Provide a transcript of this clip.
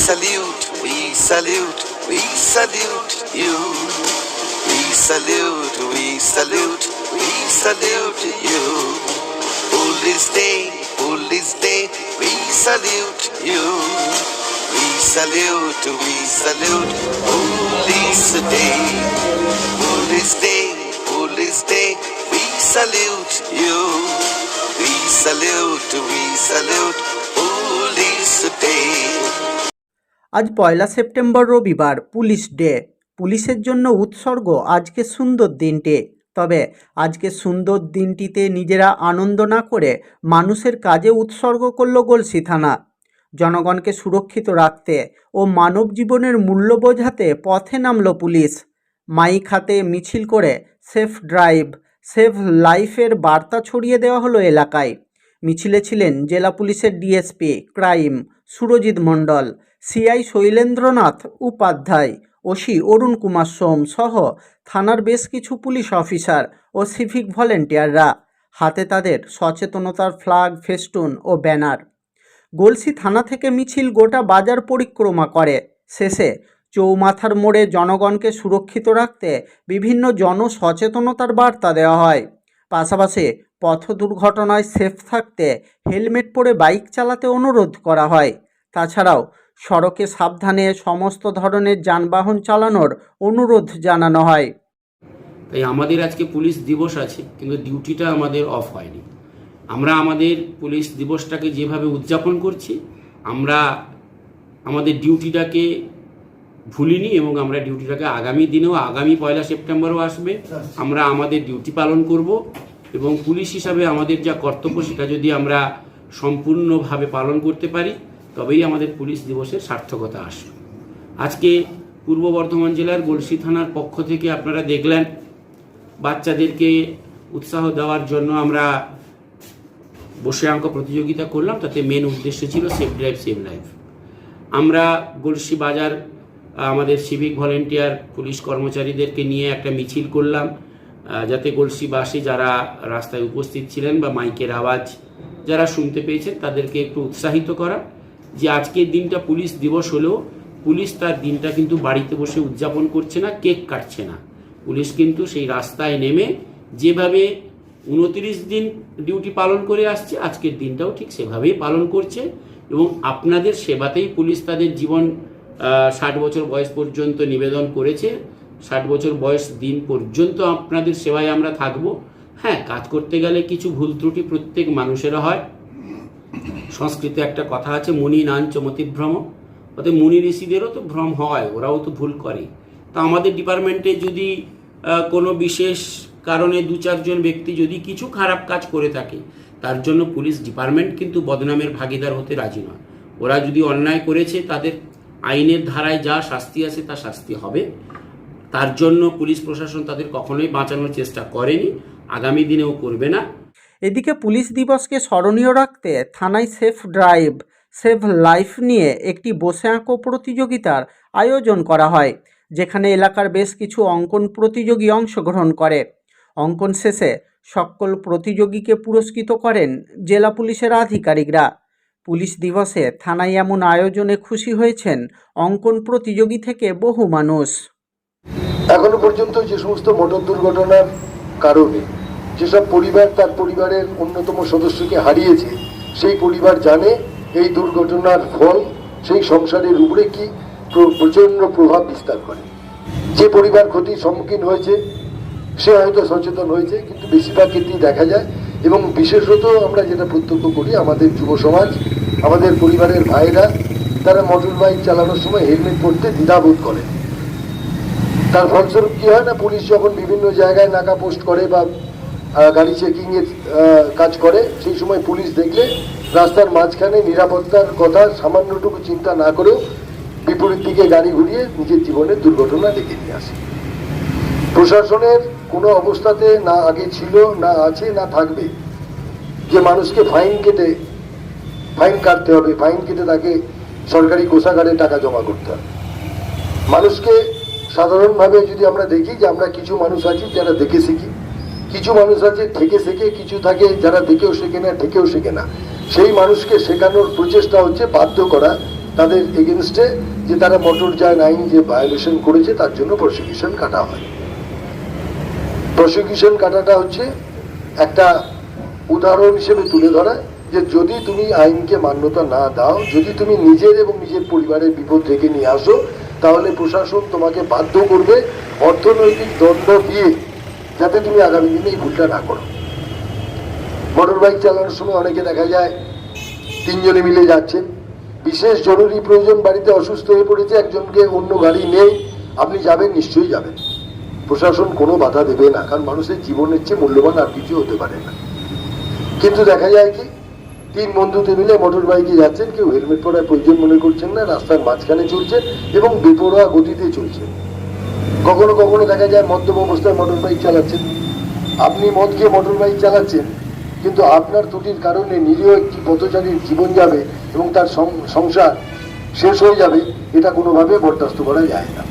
salute, we salute, we salute you. We salute, we salute, we salute you. Police Day, we salute you. We salute, Police Day. Police Day, we salute you. We salute, Police Day. আজ 1 September রবিবার, police day. পুলিশের জন্য উৎসর্গ আজকে সুন্দর দিনটি। তবে আজকে সুন্দর দিনটিতে নিজেরা আনন্দ না করে মানুষের কাজে উৎসর্গ করল গলসি থানা। জনগণকে সুরক্ষিত রাখতে ও মানব জীবনের মূল্য বোঝাতে পথে নামল পুলিশ। মাইক হাতে মিছিল করে সেফ ড্রাইভ, সেভ লাইফের বার্তা ছড়িয়ে দেওয়া হলো এলাকায়। মিছিলে ছিলেন জেলা পুলিশের ডিএসপি ক্রাইম সুরজিৎ মণ্ডল, সিআই শৈলেন্দ্রনাথ উপাধ্যায়, ওসি অরুণ কুমার সোম সহ থানার বেশ কিছু পুলিশ অফিসার ও সিভিক ভলেন্টিয়াররা। হাতে তাদের সচেতনতার ফ্ল্যাগ, ফেস্টুন ও ব্যানার। গলসি থানা থেকে মিছিল গোটা বাজার পরিক্রমা করে। শেষে চৌমাথার মোড়ে জনগণকে সুরক্ষিত রাখতে বিভিন্ন জনসচেতনতার বার্তা দেওয়া হয়। পাশাপাশি পথ দুর্ঘটনায় সেফ থাকতে হেলমেট পরে বাইক চালাতে অনুরোধ করা হয়। তাছাড়াও সড়কে সাবধানে সমস্ত ধরনের যানবাহন চালানোর অনুরোধ জানানো হয়। তাই আমাদের আজকে পুলিশ দিবস আছে, কিন্তু ডিউটিটা আমাদের অফ হয়নি। আমরা আমাদের পুলিশ দিবসটাকে যেভাবে উদযাপন করছি, আমরা আমাদের ডিউটিটাকে ভুলিনি এবং আমরা ডিউটিটাকে আগামী দিনেও, আগামী 1 সেপ্টেম্বরও আসবে, আমরা আমাদের ডিউটি পালন করব এবং পুলিশ হিসাবে আমাদের যা কর্তব্য সেটা যদি আমরা সম্পূর্ণভাবে পালন করতে পারি তবেই আমাদের পুলিশ দিবসের সার্থকতা আসবে। আজকে পূর্ব বর্ধমান জেলার গলসি থানার পক্ষ থেকে আপনারা দেখলেন বাচ্চাদেরকে উৎসাহ দেওয়ার জন্য আমরা বসে আঁকা প্রতিযোগিতা করলাম। তাতে মেন উদ্দেশ্য ছিল সেফ ড্রাইভ, সেভ লাইফ। আমরা গলসি বাজার আমাদের সিভিক ভলেন্টিয়ার পুলিশ কর্মচারীদেরকে নিয়ে একটা মিছিল করলাম, যাতে গলসিবাসী যারা রাস্তায় উপস্থিত ছিলেন বা মাইকের আওয়াজ যারা শুনতে পেয়েছেন তাদেরকে একটু উৎসাহিত করা যে আজকের দিনটা পুলিশ দিবস হলেও পুলিশ তার দিনটা কিন্তু বাড়িতে বসে উদযাপন করছে না, কেক কাটছে না। পুলিশ কিন্তু সেই রাস্তায় নেমে যেভাবে 29 দিন ডিউটি পালন করে আসছে, আজকের দিনটাও ঠিক সেভাবেই পালন করছে এবং আপনাদের সেবাতেই পুলিশ তাদের জীবন 60 বছর বয়স পর্যন্ত নিবেদন করেছে। 60 বছর বয়স দিন পর্যন্ত আপনাদের সেবায় আমরা থাকব। হ্যাঁ, কাজ করতে গেলে কিছু ভুল ত্রুটি প্রত্যেক মানুষেরও হয়। সংস্কৃতে একটা কথা আছে, মুনি নান চমতিভ্রম, অর্থাৎ মুনি ঋষিদেরও তো ভ্রম হয়, ওরাও তো ভুল করে। তো আমাদের ডিপার্টমেন্টে যদি কোনো বিশেষ কারণে 2-4 জন ব্যক্তি যদি কিছু খারাপ কাজ করে থাকে, তার জন্য পুলিশ ডিপার্টমেন্ট কিন্তু বদনামের ভাগিদার হতে রাজি নয়। ওরা যদি অন্যায় করেছে তাদের আইনের ধারায় যা শাস্তি আছে তা শাস্তি হবে। তার জন্য পুলিশ প্রশাসন তাদের কখনোই বাঁচানোর চেষ্টা করেনি, আগামী দিনেও করবে না। এদিকে পুলিশ দিবসকে স্মরণীয় রাখতে থানায় সেফ ড্রাইভ, সেভ লাইফ নিয়ে একটি বসে আঁকো প্রতিযোগিতার আয়োজন করা হয়, যেখানে এলাকার বেশ কিছু অঙ্কন প্রতিযোগী অংশগ্রহণ করে। অঙ্কন শেষে সকল প্রতিযোগীকে পুরস্কৃত করেন জেলা পুলিশের আধিকারিকরা। পুলিশ দিবসে থানায় এমন আয়োজনে খুশি হয়েছেন অঙ্কন প্রতিযোগী থেকে বহু মানুষ। এখনো পর্যন্ত যে সমস্ত মোটর দুর্ঘটনার কারণে যেসব পরিবার তার পরিবারের অন্যতম সদস্যকে হারিয়েছে, সেই পরিবার জানে এই দুর্ঘটনার ফল সেই সংসারের উপরে কি প্রচন্ড প্রভাব বিস্তার করে। যে পরিবার ক্ষতির সম্মুখীন হয়েছে সে হয়তো সচেতন হয়েছে, কিন্তু বেশিরভাগ ক্ষেত্রেই দেখা যায় এবং বিশেষত আমরা যেটা প্রত্যক্ষ করি, আমাদের যুব সমাজ, আমাদের পরিবারের ভাইরা তারা মোটর বাইক চালানোর সময় হেলমেট পরতে দ্বিধাবোধ করে। তার ফলস্বরূপ কি হয় না, পুলিশ যখন বিভিন্ন জায়গায় নাকা পোস্ট করে বা গাড়ি চেকিং এর কাজ করে, সেই সময় পুলিশ দেখলে রাস্তার মাঝখানে নিরাপত্তার কথা সামান্যটুকু চিন্তা না করেও বিপরীত দিকে গাড়ি ঘুরিয়ে নিজের জীবনের দুর্ঘটনা ডেকে নিয়ে আসে। প্রশাসনের কোনো অবস্থাতে না আগে ছিল, না আছে, না থাকবে যে মানুষকে ফাইন কাটতে হবে, ফাইন কেটে তাকে সরকারি কোষাগারে টাকা জমা করতে হবে। মানুষকে সাধারণভাবে যদি আমরা দেখি যে আমরা কিছু মানুষ আছি যারা দেখে শিখি, কিছু মানুষ আছে থেকে শেখে, কিছু থাকে যারা দেখেও শেখে না, ঠেকেও শেখে না। সেই মানুষকে শেখানোর প্রচেষ্টা হচ্ছে বাধ্য করা তাদের এগেনস্টে যে তারা মোটরযান আইন যে ভায়োলেশন করেছে তার জন্য প্রসিকিউশন কাটা হয়। প্রসিকিউশন কাটাটা হচ্ছে একটা উদাহরণ হিসেবে তুলে ধরা যে যদি তুমি আইনকে মান্যতা না দাও, যদি তুমি নিজের এবং নিজের পরিবারের বিপদ ডেকে নিয়ে আসো, তাহলে প্রশাসন তোমাকে বাধ্য করবে অর্থনৈতিক দণ্ড দিয়ে যাতে তুমি আগামী দিনে এই ভুলটা না করো। মোটর বাইক চালানোর সময় অনেকে দেখা যায় 3 জনে মিলে যাচ্ছেন, বিশেষ জরুরি প্রয়োজন, বাড়িতে অসুস্থ হয়ে পড়েছে, একজনকে অন্য গাড়ি নেই, আপনি যাবেন, নিশ্চয়ই যাবেন, প্রশাসন কোনো বাধা দেবে না, কারণ মানুষের জীবনের চেয়ে মূল্যবান আর কিছু হতে পারে না। কিন্তু দেখা যায় কি 3 বন্ধুতে মিলে মোটর বাইকে যাচ্ছেন, কেউ হেলমেট পরার প্রয়োজন মনে করছেন না, রাস্তার মাঝখানে চলছেন এবং বেপরোয়া গতিতে চলছেন। কখনো কখনো দেখা যায় মদ্যপ অবস্থায় মোটর বাইক চালাচ্ছেন। আপনি মদ খেয়ে মোটর বাইক চালাচ্ছেন, কিন্তু আপনার ত্রুটির কারণে নিরীহ একটি পথচারীর জীবন যাবে এবং তার সংসার শেষ হয়ে যাবে, এটা কোনোভাবে বরদাস্ত করা যায় না।